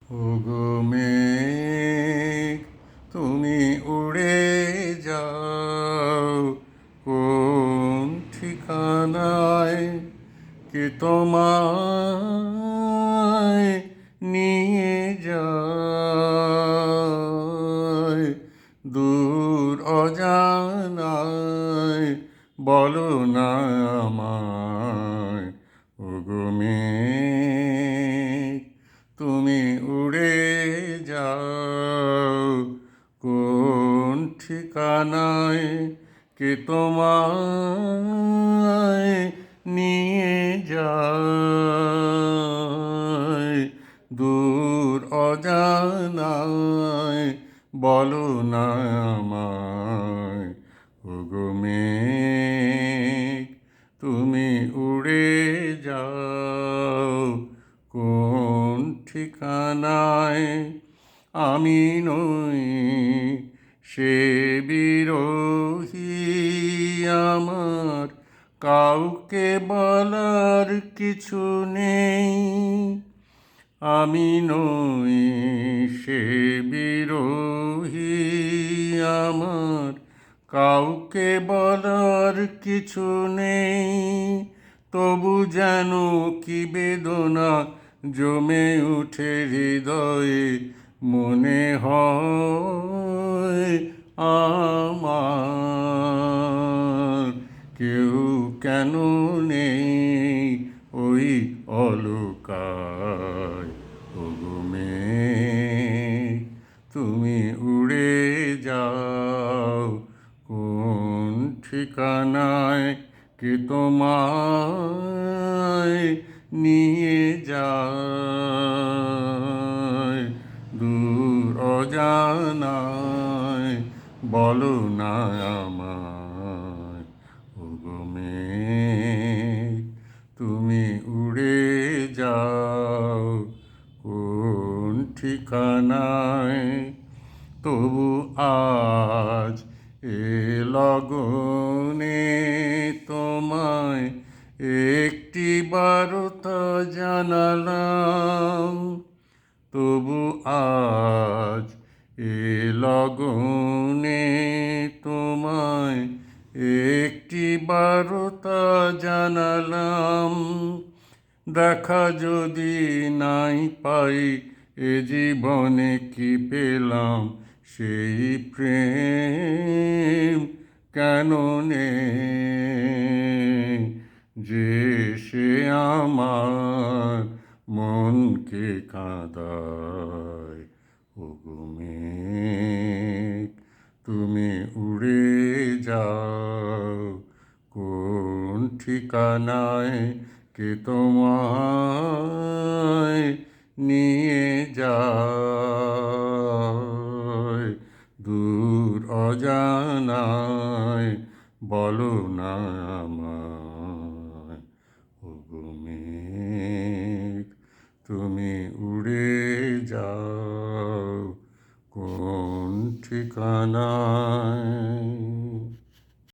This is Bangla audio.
ওগো মেঘ, তুমি উড়ে যাও কোন ঠিকানায়, কে তোমায় নিয়ে যায় দূর অজানায়, বলো না আমায়। ওগো মেঘ, তুমি উড়ে যাও কোন ঠিকানায়, কে তোমায় নিয়ে যায় দূর অজানায়, বলো না আমায়। ওগো মেঘ, তুমি উড়ে যাও কোন ঠিকানায়। আমি নই সে বিরোহী, আমার কাউকে বলার কিছু নেই। আমি নই সে বিরোহী, আমার কাউকে বলার কিছু নেই। তবু যেন কি বেদনা জমে উঠে হৃদয়ে, মনে হয় আমার কেউ কেন নেই ওই অলকায়। ওগো মেঘ, তুমি উড়ে যাও কোন ঠিকানায়, কে তোমায় নিয়ে যায় দূর অজানায়, বলো না আমায়। ওগো মেঘ, তুমি উড়ে যাও কোন ঠিকানায়। তবু আজ এ লগনে তোমায় একটি বার্তা জানালাম। তবু আজ এ লগনে তোমায় একটি বার্তা জানালাম। দেখা যদি নাই পাই এ জীবনে, কি পেলাম সেই প্রেম কেন নেই যে সে আমার মনকে কাঁদায়। ওগো মেঘ, তুমি উড়ে যাও কোন ঠিকানায়, কে তোমায় নিয়ে যায় দূর অজানায়, বলো না আমায়। ওগো মেঘ, তুমি উড়ে যাও কোন ঠিকানায়।